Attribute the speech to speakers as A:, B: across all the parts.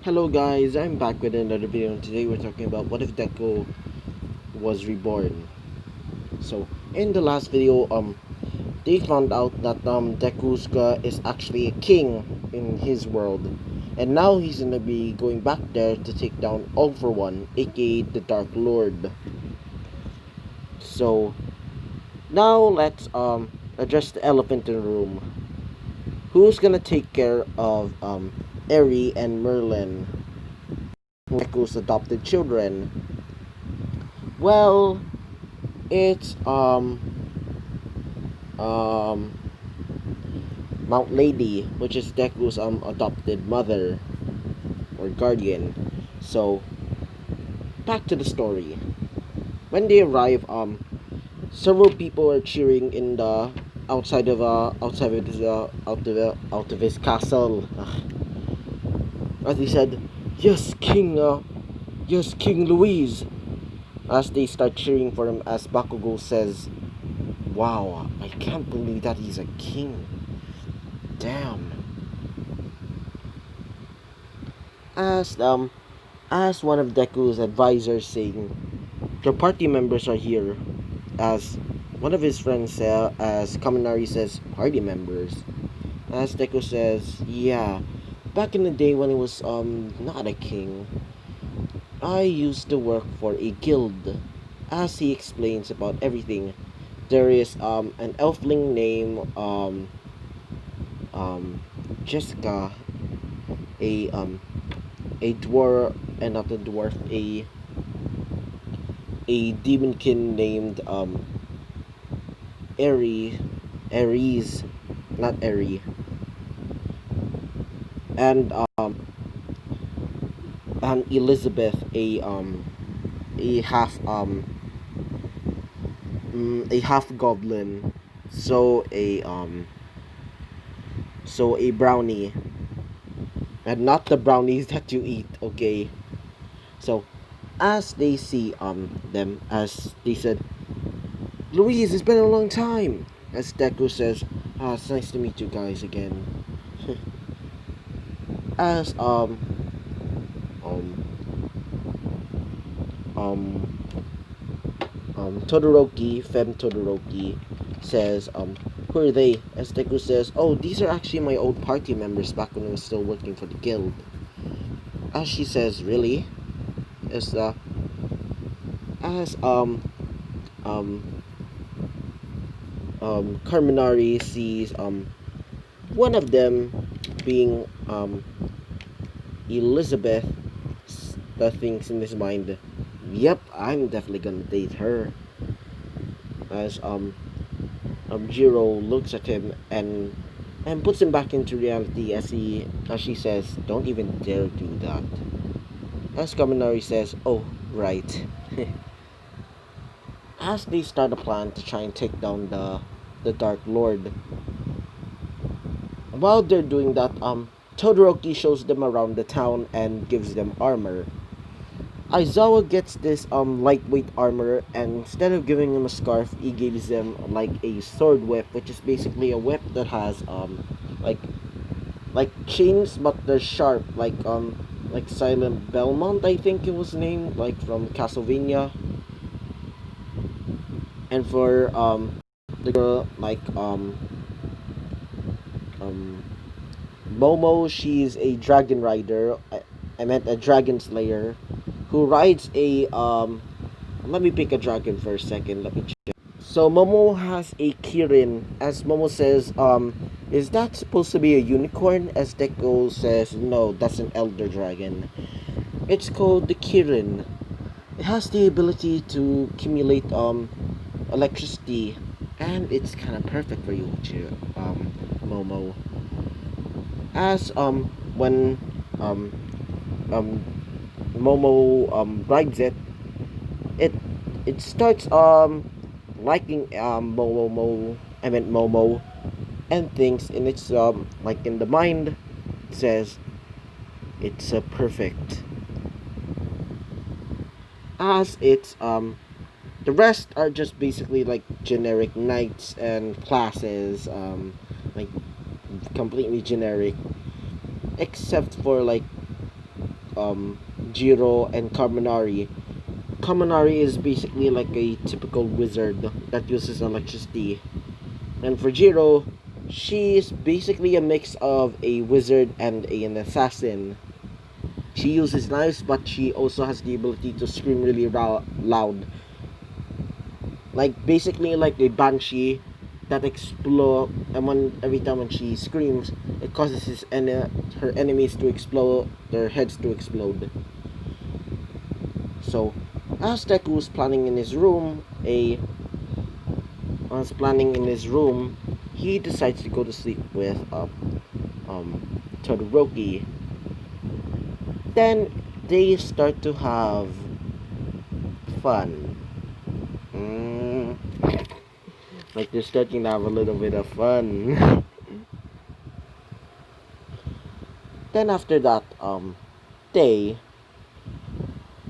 A: Hello guys, I'm back with another video and today we're talking about what if Deku was reborn. So in the last video, they found out that Dekuska is actually a king in his world. And now he's gonna be going back there to take down All For One, aka the Dark Lord. So now let's address the elephant in the room. Who's gonna take care of Eri and Merlin, Deku's adopted children? Well, it's um Mount Lady, which is Deku's adopted mother or guardian. So back to the story. When they arrive, several people are cheering in the out of his castle. As he said, yes, King Louise. As they start cheering for him, as Bakugo says, "Wow, I can't believe that he's a king. Damn." As as one of Deku's advisors saying, "The party members are here." As one of his friends as Kaminari says, "Party members." As Deku says, "Yeah, back in the day when he was not a king, I used to work for a guild." As he explains about everything, there is an elfling named um Jessica, a dwarf, and not a dwarf, a demonkin named Eri, Aries, not Eri, and Elizabeth, a a half goblin, so a brownie, and not the brownies that you eat, okay? So as they see them, as they said, "Louise, it's been a long time." As Deku says, "Ah, it's nice to meet you guys again." As um um Todoroki, Fem Todoroki, says, "Who are they?" As Deku says, "Oh, these are actually my old party members back when I was still working for the guild." As she says, "Really?" As as um Carminari sees one of them being Elizabeth, thinks in his mind, "Yep, I'm definitely gonna date her." As Jiro looks at him and puts him back into reality as she says, "Don't even dare do that." As Kaminari says, "Oh, right." As they start a plan to try and take down the Dark Lord. While they're doing that, Todoroki shows them around the town and gives them armor. Aizawa gets this lightweight armor, and instead of giving him a scarf, he gives them like a sword whip, which is basically a whip that has like like chains, but they're sharp, like Silent Belmont, I think it was named, like from Castlevania. And for the girl, like um Momo, she's a dragon rider. I meant a dragon slayer who rides a let me pick a dragon for a second. Let me check. So Momo has a kirin. As Momo says, is that supposed to be a unicorn? As Deku says, no, that's an elder dragon. It's called the kirin. It has the ability to accumulate electricity, and it's kind of perfect for you, Momo. As when um um Momo rides it, it it starts liking Momo, and thinks in its like in the mind, it says it's a perfect. As it's the rest are just basically like generic knights and classes, like completely generic, except for like Jiro and Kaminari. Kaminari is basically like a typical wizard that uses electricity. And for Jiro, she's basically a mix of a wizard and an assassin. She uses knives, but she also has the ability to scream really loud. Like basically like a banshee that explode, and every time when she screams, it causes her enemies to explode, their heads to explode. So, as Deku was planning in his room, he decides to go to sleep with Todoroki. Then they start to have fun. Like they're starting to have a little bit of fun. Then after that, they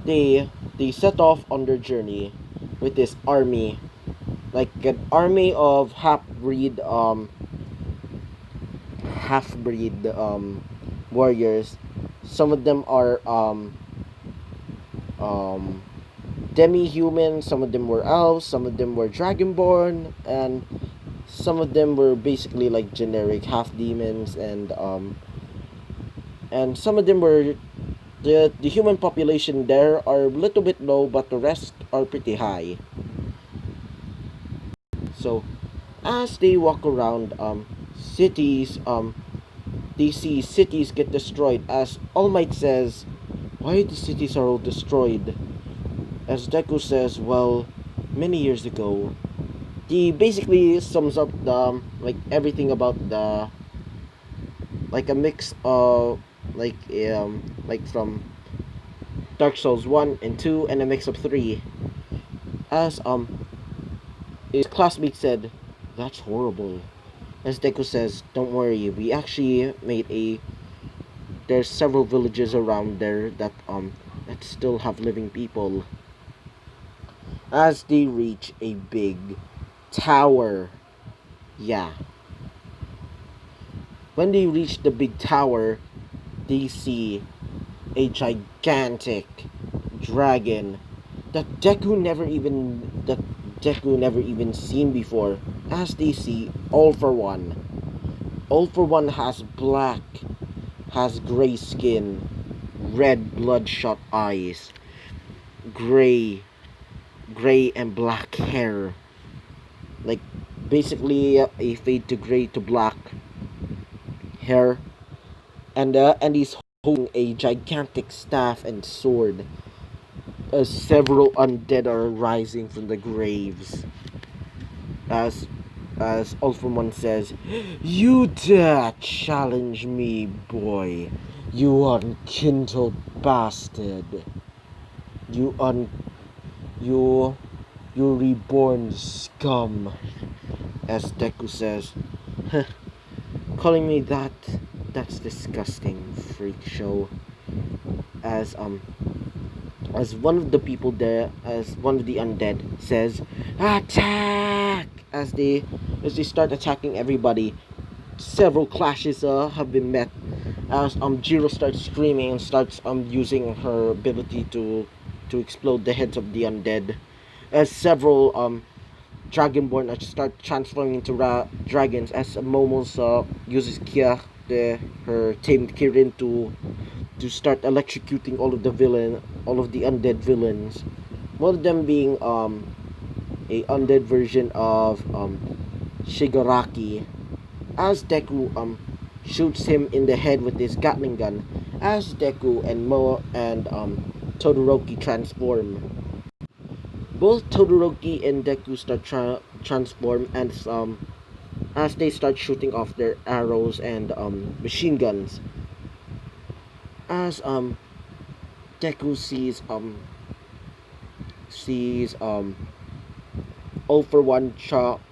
A: they set off on their journey with this army, like an army of half breed warriors. Some of them are um demi-human, some of them were elves, some of them were dragonborn, and some of them were basically like generic half demons, and some of them were the human population there are a little bit low, but the rest are pretty high. So as they walk around cities, they see cities get destroyed. As All Might says, why the cities are all destroyed? As Deku says, well, many years ago, he basically sums up the like everything about the like a mix of like from Dark Souls 1 and 2 and a mix of 3. As his classmate said, that's horrible. As Deku says, don't worry, we actually made a there's several villages around there that still have living people. As they reach a big tower. Yeah. When they reach the big tower, they see a gigantic dragon that Deku never even seen before. As they see All For One. All For One has gray skin, red bloodshot eyes, gray and black hair, like basically a fade to gray to black hair, and he's holding a gigantic staff and sword. As several undead are rising from the graves, as Ultraman says, "You dare challenge me, boy? You unkindled bastard! You you reborn scum!" As Deku says, calling me that's disgusting, freak show. As one of the people there, as one of the undead says, attack! As they start attacking everybody, several clashes have been met. As Jiro starts screaming and starts using her ability to explode the heads of the undead. As several Dragonborn start transforming into dragons. As Momos uses her tamed kirin to start electrocuting all of the undead villains. One of them being a undead version of Shigaraki. As Deku shoots him in the head with his Gatling gun. As Deku and Todoroki transform. Both Todoroki and Deku start transform, and as they start shooting off their arrows and machine guns. As Deku sees All For One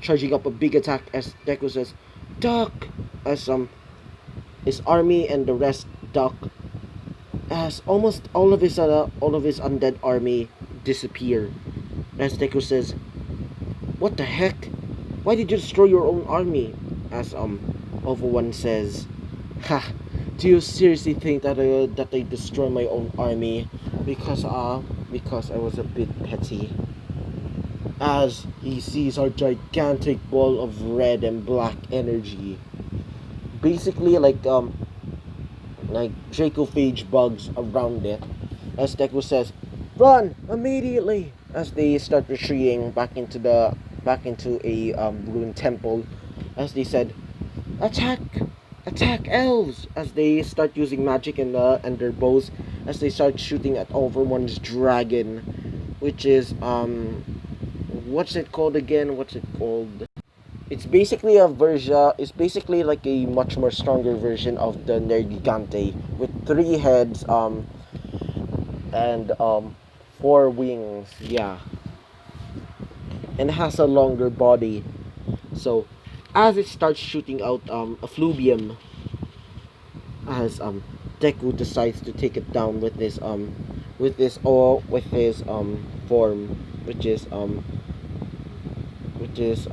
A: charging up a big attack, as Deku says, duck! As his army and the rest duck, as almost all of his undead army disappear. As Deku says, what the heck? Why did you destroy your own army? As All For One says, ha, Do you seriously think that I destroy my own army because I was a bit petty? As he sees our gigantic ball of red and black energy, basically like Dracophage bugs around it. As Deku says, "Run immediately!" As they start retreating back into a ruined temple, as they said, "Attack! Attack elves!" As they start using magic and their bows, as they start shooting at Overone's dragon, which is what's it called again? What's it called? It's basically a version. It's basically like a much more stronger version of the Nergigante with three heads, and four wings. Yeah, and has a longer body. So, as it starts shooting out effluvium, as Deku decides to take it down with his form, which is which is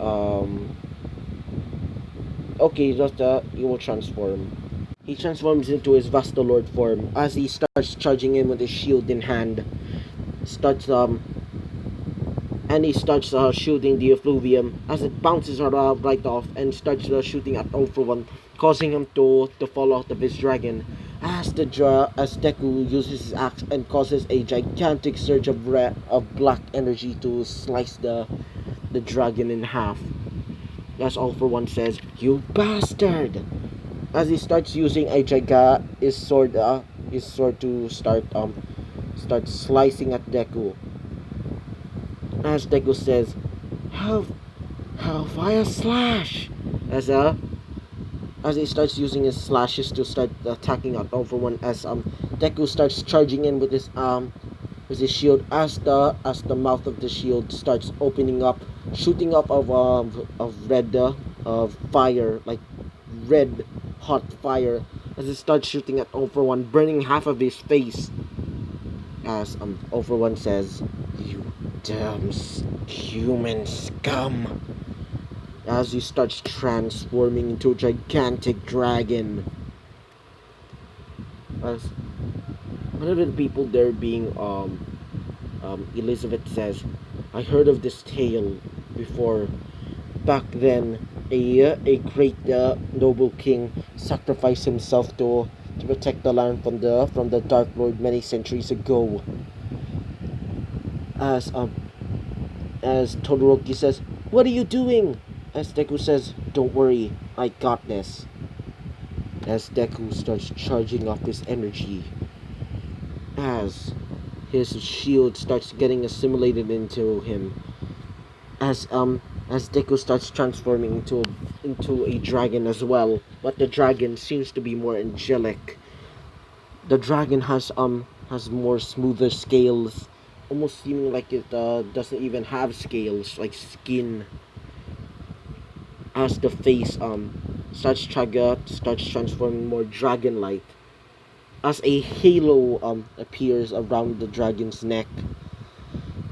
A: okay, just he will transform. He transforms into his Vastalord form as he starts charging in with his shield in hand. Starts and he starts shooting the effluvium as it bounces right off and starts shooting at All For One, causing him to fall out of his dragon. As Deku uses his axe and causes a gigantic surge of black energy to slice the dragon in half. As All For One says, "You bastard!" As he starts using his sword to start slicing at Deku. As Deku says, "Help, Hellfire Slash!" As as he starts using his slashes to start attacking at All For One, as Deku starts charging in with his shield, as the mouth of the shield starts opening up, shooting up of red of fire, like red hot fire, as it starts shooting at All For One, burning half of his face. As All For One says, "You damn human scum!" As he starts transforming into a gigantic dragon. As one of the people there being Elizabeth says, "I heard of this tale before. Back then, a great noble king sacrificed himself to protect the land from the Dark Lord many centuries ago." As as Todoroki says, "What are you doing?" As Deku says, "Don't worry, I got this." As Deku starts charging off his energy, as his shield starts getting assimilated into him, as Deku starts transforming into a dragon as well, but the dragon seems to be more angelic. The dragon has more smoother scales, almost seeming like it doesn't even have scales, like skin. As the face starts transforming more dragon-like, as a halo appears around the dragon's neck,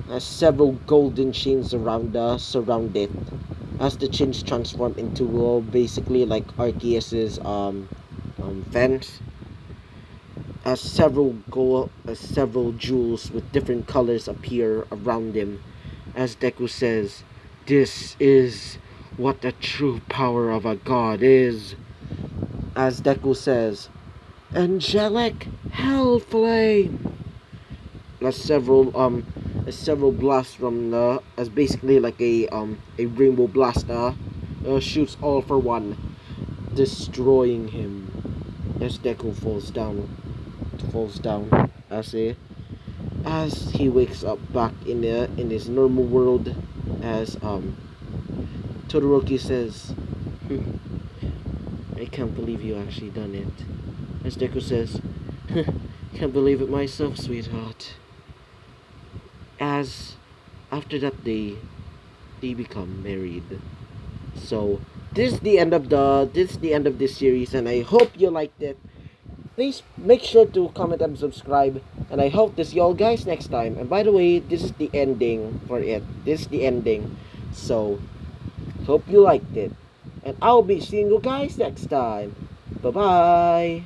A: as several golden chains surround it, as the chains transform into basically like Arceus's fence, as several jewels with different colors appear around him, as Deku says, "This is what the true power of a god is." As Deku says, "Angelic Hellflame!" As several blasts from the as basically like a rainbow blaster shoots All For One, destroying him. As Deku falls down as he wakes up back in his normal world, as Todoroki says, "I can't believe you actually done it." As Deku says, "Can't believe it myself, sweetheart." As after that day, they become married. So this is the end of this series, and I hope you liked it. Please make sure to comment and subscribe, and I hope to see you all guys next time. And by the way, this is the ending for it. This is the ending. So hope you liked it, and I'll be seeing you guys next time. Bye bye.